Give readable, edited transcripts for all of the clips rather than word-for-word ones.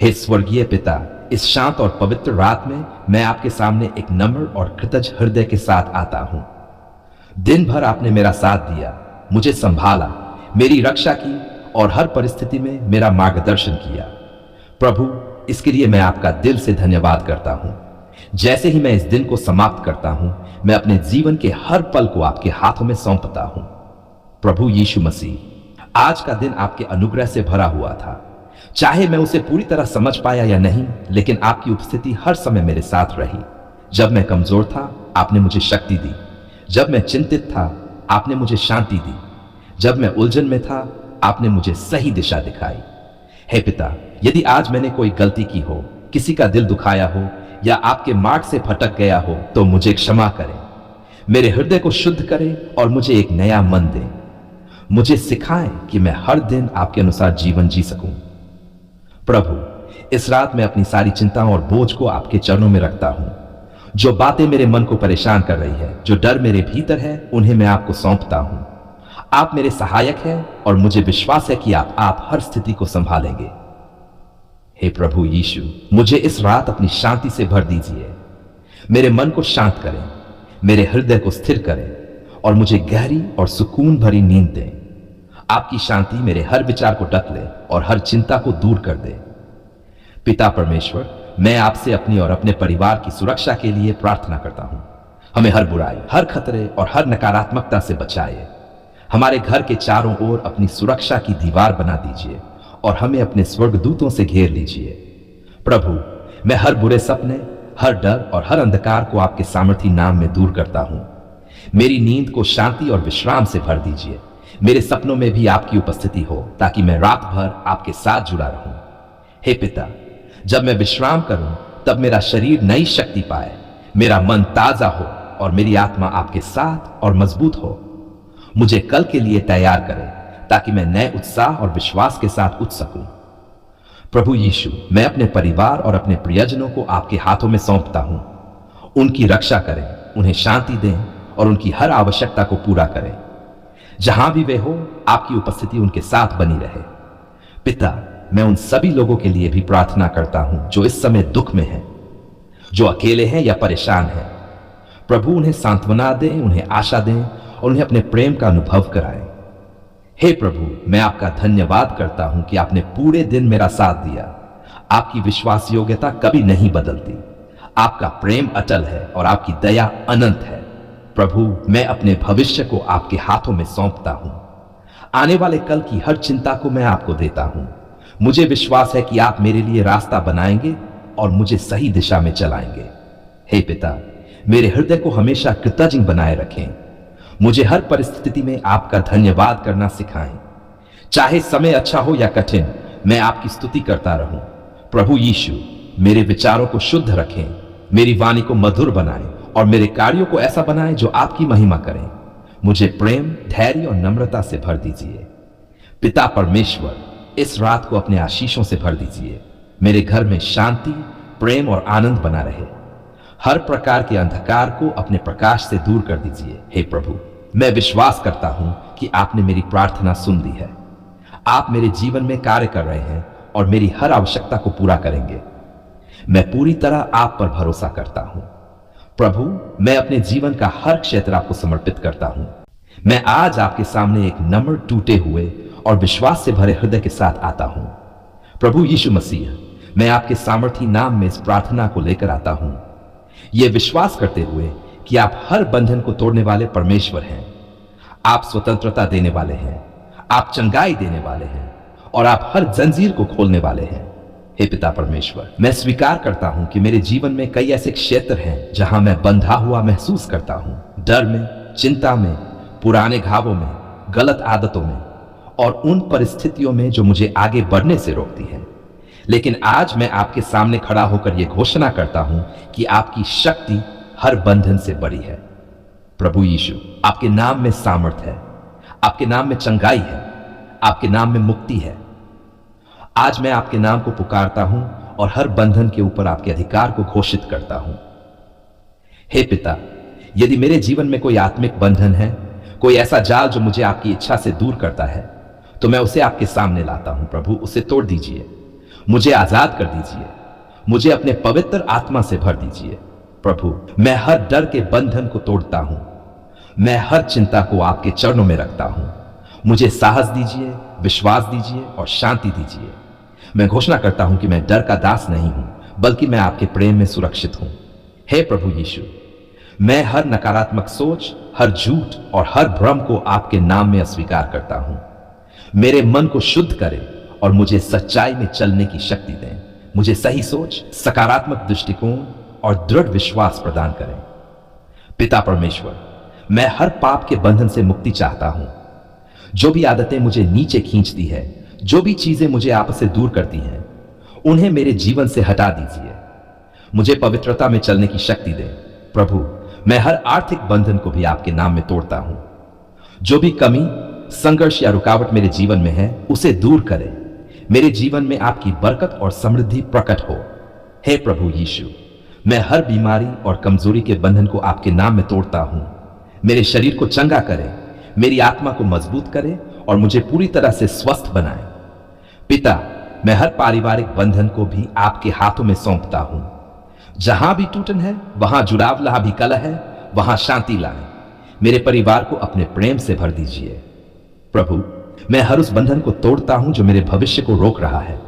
हे स्वर्गीय पिता, इस शांत और पवित्र रात में मैं आपके सामने एक नम्र और कृतज्ञ हृदय के साथ आता हूं। दिन भर आपने मेरा साथ दिया, मुझे संभाला, मेरी रक्षा की और हर परिस्थिति में मेरा मार्गदर्शन किया। प्रभु, इसके लिए मैं आपका दिल से धन्यवाद करता हूं। जैसे ही मैं इस दिन को समाप्त करता हूं, मैं अपने जीवन के हर पल को आपके हाथों में सौंपता हूं। प्रभु यीशु मसीह, आज का दिन आपके अनुग्रह से भरा हुआ था। चाहे मैं उसे पूरी तरह समझ पाया या नहीं, लेकिन आपकी उपस्थिति हर समय मेरे साथ रही। जब मैं कमजोर था, आपने मुझे शक्ति दी। जब मैं चिंतित था, आपने मुझे शांति दी। जब मैं उलझन में था, आपने मुझे सही दिशा दिखाई। हे पिता, यदि आज मैंने कोई गलती की हो, किसी का दिल दुखाया हो या आपके मार्ग से भटक गया हो, तो मुझे क्षमा करें। मेरे हृदय को शुद्ध करें और मुझे एक नया मन दें। मुझे सिखाएं कि मैं हर दिन आपके अनुसार जीवन जी सकूं। प्रभु, इस रात मैं अपनी सारी चिंताओं और बोझ को आपके चरणों में रखता हूं। जो बातें मेरे मन को परेशान कर रही है, जो डर मेरे भीतर है, उन्हें मैं आपको सौंपता हूं। आप मेरे सहायक हैं और मुझे विश्वास है कि आप हर स्थिति को संभालेंगे। हे प्रभु यीशु, मुझे इस रात अपनी शांति से भर दीजिए। मेरे मन को शांत करें, मेरे हृदय को स्थिर करें और मुझे गहरी और सुकून भरी नींद दें। आपकी शांति मेरे हर विचार को ढक ले और हर चिंता को दूर कर दे। पिता परमेश्वर, मैं आपसे अपनी और अपने परिवार की सुरक्षा के लिए प्रार्थना करता हूं। हमें हर बुराई, हर खतरे और हर नकारात्मकता से बचाए। हमारे घर के चारों ओर अपनी सुरक्षा की दीवार बना दीजिए और हमें अपने स्वर्गदूतों से घेर लीजिए। प्रभु, मैं हर बुरे सपने, हर डर और हर अंधकार को आपके सामर्थी नाम में दूर करता हूं। मेरी नींद को शांति और विश्राम से भर दीजिए। मेरे सपनों में भी आपकी उपस्थिति हो, ताकि मैं रात भर आपके साथ जुड़ा रहूं। हे पिता, जब मैं विश्राम करूं, तब मेरा शरीर नई शक्ति पाए, मेरा मन ताजा हो और मेरी आत्मा आपके साथ और मजबूत हो। मुझे कल के लिए तैयार करें, ताकि मैं नए उत्साह और विश्वास के साथ उठ सकूं। प्रभु यीशु, मैं अपने परिवार और अपने प्रियजनों को आपके हाथों में सौंपता हूं। उनकी रक्षा करें, उन्हें शांति दें और उनकी हर आवश्यकता को पूरा करें। जहां भी वे हो, आपकी उपस्थिति उनके साथ बनी रहे। पिता, मैं उन सभी लोगों के लिए भी प्रार्थना करता हूं जो इस समय दुख में हैं, जो अकेले हैं या परेशान हैं। प्रभु, उन्हें सांत्वना दें, उन्हें आशा दें और उन्हें अपने प्रेम का अनुभव कराएं। हे प्रभु, मैं आपका धन्यवाद करता हूं कि आपने पूरे दिन मेरा साथ दिया। आपकी विश्वास योग्यता कभी नहीं बदलती। आपका प्रेम अटल है और आपकी दया अनंत है। प्रभु, मैं अपने भविष्य को आपके हाथों में सौंपता हूं। आने वाले कल की हर चिंता को मैं आपको देता हूं। मुझे विश्वास है कि आप मेरे लिए रास्ता बनाएंगे और मुझे सही दिशा में चलाएंगे। हे पिता, मेरे हृदय को हमेशा कृतज्ञ बनाए रखें। मुझे हर परिस्थिति में आपका धन्यवाद करना सिखाएं। चाहे समय अच्छा हो या कठिन, मैं आपकी स्तुति करता रहूं। प्रभु यीशु, मेरे विचारों को शुद्ध रखें, मेरी वाणी को मधुर बनाएं और मेरे कार्यों को ऐसा बनाएं जो आपकी महिमा करें। मुझे प्रेम, धैर्य और नम्रता से भर दीजिए। पिता परमेश्वर, इस रात को अपने आशीषों से भर दीजिए। मेरे घर में शांति, प्रेम और आनंद बना रहे। हर प्रकार के अंधकार को अपने प्रकाश से दूर कर दीजिए। हे प्रभु, मैं विश्वास करता हूं कि आपने मेरी प्रार्थना सुन ली है। आप मेरे जीवन में कार्य कर रहे हैं और मेरी हर आवश्यकता को पूरा करेंगे। मैं पूरी तरह आप पर भरोसा करता हूं। प्रभु, मैं अपने जीवन का हर क्षेत्र आपको समर्पित करता हूं। मैं आज आपके सामने एक नम्र, टूटे हुए और विश्वास से भरे हृदय के साथ आता हूं। प्रभु यीशु मसीह, मैं आपके सामर्थी नाम में इस प्रार्थना को लेकर आता हूं, यह विश्वास करते हुए कि आप हर बंधन को तोड़ने वाले परमेश्वर हैं। आप स्वतंत्रता देने वाले हैं, आप चंगाई देने वाले हैं और आप हर जंजीर को खोलने वाले हैं। हे पिता परमेश्वर, मैं स्वीकार करता हूं कि मेरे जीवन में कई ऐसे क्षेत्र हैं जहां मैं बंधा हुआ महसूस करता हूं। डर में, चिंता में, पुराने घावों में, गलत आदतों में और उन परिस्थितियों में जो मुझे आगे बढ़ने से रोकती हैं। लेकिन आज मैं आपके सामने खड़ा होकर यह घोषणा करता हूं कि आपकी शक्ति हर बंधन से बड़ी है। प्रभु यीशु, आपके नाम में सामर्थ है, आपके नाम में चंगाई है, आपके नाम में मुक्ति है। आज मैं आपके नाम को पुकारता हूं और हर बंधन के ऊपर आपके अधिकार को घोषित करता हूं। हे पिता, यदि मेरे जीवन में कोई आत्मिक बंधन है, कोई ऐसा जाल जो मुझे आपकी इच्छा से दूर करता है, तो मैं उसे आपके सामने लाता हूं। प्रभु, उसे तोड़ दीजिए। मुझे आजाद कर दीजिए। मुझे अपने पवित्र आत्मा से भर दीजिए। प्रभु, मैं हर डर के बंधन को तोड़ता हूं। मैं हर चिंता को आपके चरणों में रखता हूं। मुझे साहस दीजिए, विश्वास दीजिए और शांति दीजिए। मैं घोषणा करता हूं कि मैं डर का दास नहीं हूं, बल्कि मैं आपके प्रेम में सुरक्षित हूं। हे प्रभु यीशु, मैं हर नकारात्मक सोच, हर झूठ और हर भ्रम को आपके नाम में अस्वीकार करता हूं। मेरे मन को शुद्ध करें और मुझे सच्चाई में चलने की शक्ति दें। मुझे सही सोच, सकारात्मक दृष्टिकोण और दृढ़ विश्वास प्रदान करें। पिता परमेश्वर, मैं हर पाप के बंधन से मुक्ति चाहता हूं। जो भी आदतें मुझे नीचे खींचती है, जो भी चीजें मुझे आपसे दूर करती हैं, उन्हें मेरे जीवन से हटा दीजिए। मुझे पवित्रता में चलने की शक्ति दें। प्रभु, मैं हर आर्थिक बंधन को भी आपके नाम में तोड़ता हूं। जो भी कमी, संघर्ष या रुकावट मेरे जीवन में है, उसे दूर करें। मेरे जीवन में आपकी बरकत और समृद्धि प्रकट हो। हे प्रभु यीशु, मैं हर बीमारी और कमजोरी के बंधन को आपके नाम में तोड़ता हूं। मेरे शरीर को चंगा करें, मेरी आत्मा को मजबूत करें और मुझे पूरी तरह से स्वस्थ बनाएं। पिता, मैं हर पारिवारिक बंधन को भी आपके हाथों में सौंपता हूं। जहां भी टूटन है, वहां जुड़ाव, जहां भी कलह है, वहां शांति लाएं। मेरे परिवार को अपने प्रेम से भर दीजिए। प्रभु, मैं हर उस बंधन को तोड़ता हूं जो मेरे भविष्य को रोक रहा है।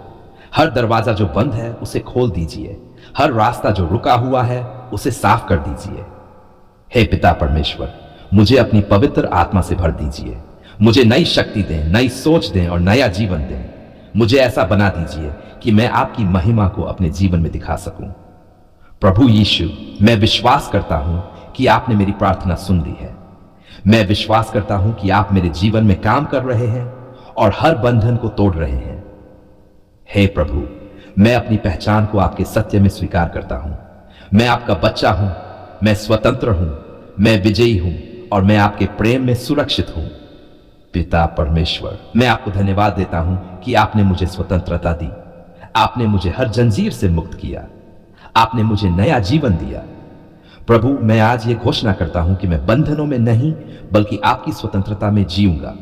हर दरवाजा जो बंद है, उसे खोल दीजिए। हर रास्ता जो रुका हुआ है, उसे साफ कर दीजिए। हे पिता परमेश्वर, मुझे अपनी पवित्र आत्मा से भर दीजिए। मुझे नई शक्ति दें, नई सोच दें और नया जीवन दें। मुझे ऐसा बना दीजिए कि मैं आपकी महिमा को अपने जीवन में दिखा सकूं। प्रभु यीशु, मैं विश्वास करता हूं कि आपने मेरी प्रार्थना सुन ली है। मैं विश्वास करता हूं कि आप मेरे जीवन में काम कर रहे हैं और हर बंधन को तोड़ रहे हैं। हे प्रभु, मैं अपनी पहचान को आपके सत्य में स्वीकार करता हूं। मैं आपका बच्चा हूं, मैं स्वतंत्र हूं, मैं विजयी हूं और मैं आपके प्रेम में सुरक्षित हूं। पिता परमेश्वर, मैं आपको धन्यवाद देता हूं कि आपने मुझे स्वतंत्रता दी। आपने मुझे हर जंजीर से मुक्त किया। आपने मुझे नया जीवन दिया। प्रभु, मैं आज ये घोषणा करता हूं कि मैं बंधनों में नहीं, बल्कि आपकी स्वतंत्रता में जीऊंगा।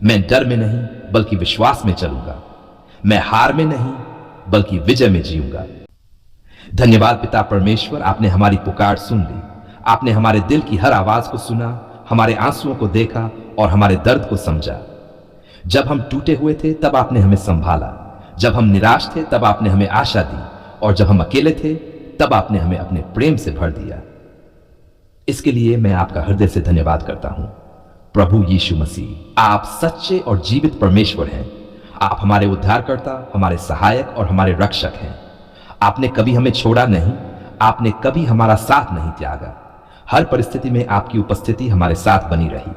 मैं डर में नहीं, बल्कि विश्वास में चलूंगा। मैं हार में नहीं, बल्कि विजय में जीऊंगा। धन्यवाद पिता परमेश्वर, आपने हमारी पुकार सुन ली। आपने हमारे दिल की हर आवाज को सुना, हमारे आंसुओं को देखा और हमारे दर्द को समझा। जब हम टूटे हुए थे, तब आपने हमें संभाला। जब हम निराश थे, तब आपने हमें आशा दी और जब हम अकेले थे, तब आपने हमें अपने प्रेम से भर दिया। इसके लिए मैं आपका हृदय से धन्यवाद करता हूं। प्रभु यीशु मसीह, आप सच्चे और जीवित परमेश्वर हैं। आप हमारे उद्धारकर्ता, हमारे सहायक और हमारे रक्षक हैं। आपने कभी हमें छोड़ा नहीं, आपने कभी हमारा साथ नहीं त्यागा। हर परिस्थिति में आपकी उपस्थिति हमारे साथ बनी रही।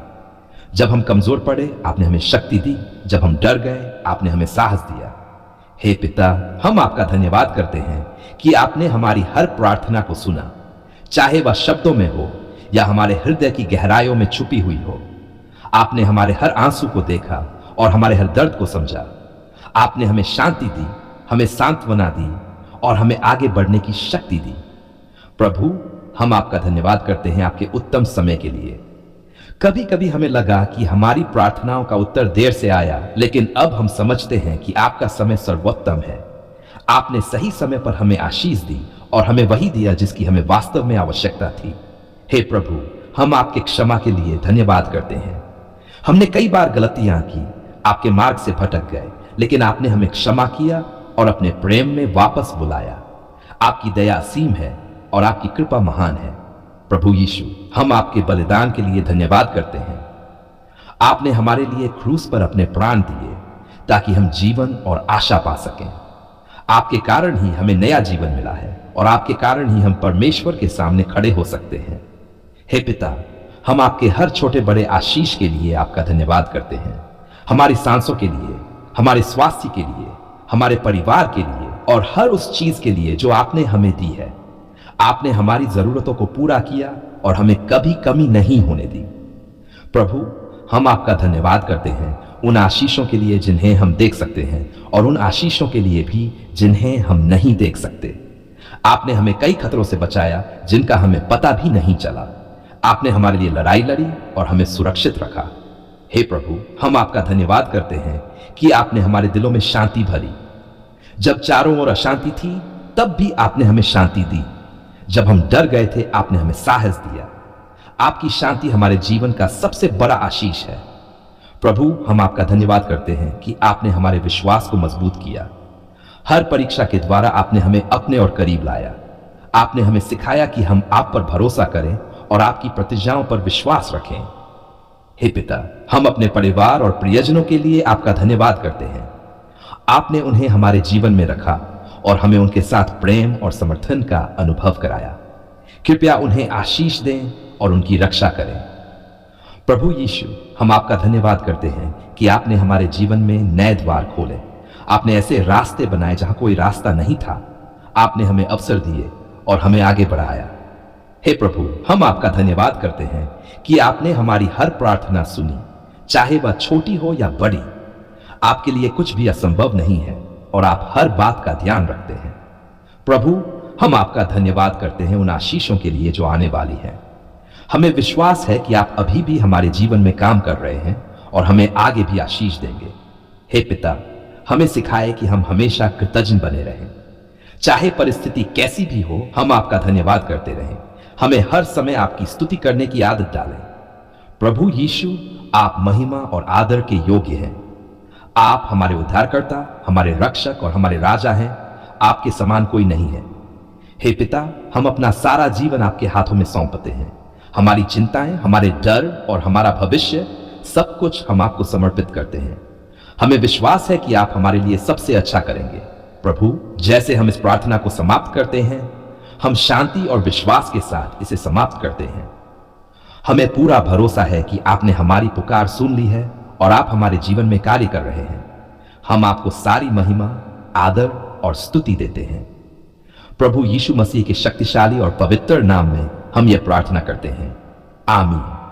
जब हम कमजोर पड़े, आपने हमें शक्ति दी। जब हम डर गए, आपने हमें साहस दिया। हे पिता, हम आपका धन्यवाद करते हैं कि आपने हमारी हर प्रार्थना को सुना, चाहे वह शब्दों में हो या हमारे हृदय की गहराइयों में छुपी हुई हो। आपने हमारे हर आंसू को देखा और हमारे हर दर्द को समझा। आपने हमें शांति दी, हमें सांत्वना दी और हमें आगे बढ़ने की शक्ति दी। प्रभु, हम आपका धन्यवाद करते हैं आपके उत्तम समय के लिए। कभी कभी हमें लगा कि हमारी प्रार्थनाओं का उत्तर देर से आया, लेकिन अब हम समझते हैं कि आपका समय सर्वोत्तम है। आपने सही समय पर हमें आशीष दी और हमें वही दिया जिसकी हमें वास्तव में आवश्यकता थी। हे प्रभु, हम आपके क्षमा के लिए धन्यवाद करते हैं। हमने कई बार गलतियां की, आपके मार्ग से भटक गए, लेकिन आपने हमें क्षमा किया और अपने प्रेम में वापस बुलाया। आपकी दया असीम है और आपकी कृपा महान है। प्रभु यीशु, हम आपके बलिदान के लिए धन्यवाद करते हैं। आपने हमारे लिए क्रूस पर अपने प्राण दिए ताकि हम जीवन और आशा पा सकें। आपके कारण ही हमें नया जीवन मिला है और आपके कारण ही हम परमेश्वर के सामने खड़े हो सकते हैं। हे पिता, हम आपके हर छोटे बड़े आशीष के लिए आपका धन्यवाद करते हैं। हमारी सांसों के लिए, हमारे स्वास्थ्य के लिए, हमारे परिवार के लिए और हर उस चीज के लिए जो आपने हमें दी है। आपने हमारी जरूरतों को पूरा किया और हमें कभी कमी नहीं होने दी। प्रभु, हम आपका धन्यवाद करते हैं उन आशीषों के लिए जिन्हें हम देख सकते हैं और उन आशीषों के लिए भी जिन्हें हम नहीं देख सकते। आपने हमें कई खतरों से बचाया जिनका हमें पता भी नहीं चला। आपने हमारे लिए लड़ाई लड़ी और हमें सुरक्षित रखा। हे प्रभु, हम आपका धन्यवाद करते हैं कि आपने हमारे दिलों में शांति भरी। जब चारों ओर अशांति थी तब भी आपने हमें शांति दी। जब हम डर गए थे आपने हमें साहस दिया। आपकी शांति हमारे जीवन का सबसे बड़ा आशीष है। प्रभु, हम आपका धन्यवाद करते हैं कि आपने हमारे विश्वास को मजबूत किया। हर परीक्षा के द्वारा आपने हमें अपने और करीब लाया। आपने हमें सिखाया कि हम आप पर भरोसा करें और आपकी प्रतिज्ञाओं पर विश्वास रखें। हे पिता, हम अपने परिवार और प्रियजनों के लिए आपका धन्यवाद करते हैं। आपने उन्हें हमारे जीवन में रखा और हमें उनके साथ प्रेम और समर्थन का अनुभव कराया। कृपया उन्हें आशीष दें और उनकी रक्षा करें। प्रभु यीशु, हम आपका धन्यवाद करते हैं कि आपने हमारे जीवन में नए द्वार खोले। आपने ऐसे रास्ते बनाए जहां कोई रास्ता नहीं था। आपने हमें अवसर दिए और हमें आगे बढ़ाया। हे प्रभु, हम आपका धन्यवाद करते हैं कि आपने हमारी हर प्रार्थना सुनी, चाहे वह छोटी हो या बड़ी। आपके लिए कुछ भी असंभव नहीं है और आप हर बात का ध्यान रखते हैं। प्रभु, हम आपका धन्यवाद करते हैं उन आशीषों के लिए जो आने वाली है। हमें विश्वास है कि आप अभी भी हमारे जीवन में काम कर रहे हैं और हमें आगे भी आशीष देंगे। हे पिता, हमें सिखाए कि हम हमेशा कृतज्ञ बने रहें। चाहे परिस्थिति कैसी भी हो, हम आपका धन्यवाद करते रहें। हमें हर समय आपकी स्तुति करने की आदत डालें। प्रभु यीशु, आप महिमा और आदर के योग्य हैं। आप हमारे उद्धारकर्ता, हमारे रक्षक और हमारे राजा हैं। आपके समान कोई नहीं है। हे पिता, हम अपना सारा जीवन आपके हाथों में सौंपते हैं। हमारी चिंताएं, हमारे डर और हमारा भविष्य, सब कुछ हम आपको समर्पित करते हैं। हमें विश्वास है कि आप हमारे लिए सबसे अच्छा करेंगे। प्रभु, जैसे हम इस प्रार्थना को समाप्त करते हैं, हम शांति और विश्वास के साथ इसे समाप्त करते हैं। हमें पूरा भरोसा है कि आपने हमारी पुकार सुन ली है और आप हमारे जीवन में कार्य कर रहे हैं। हम आपको सारी महिमा, आदर और स्तुति देते हैं। प्रभु यीशु मसीह के शक्तिशाली और पवित्र नाम में हम यह प्रार्थना करते हैं। आमीन।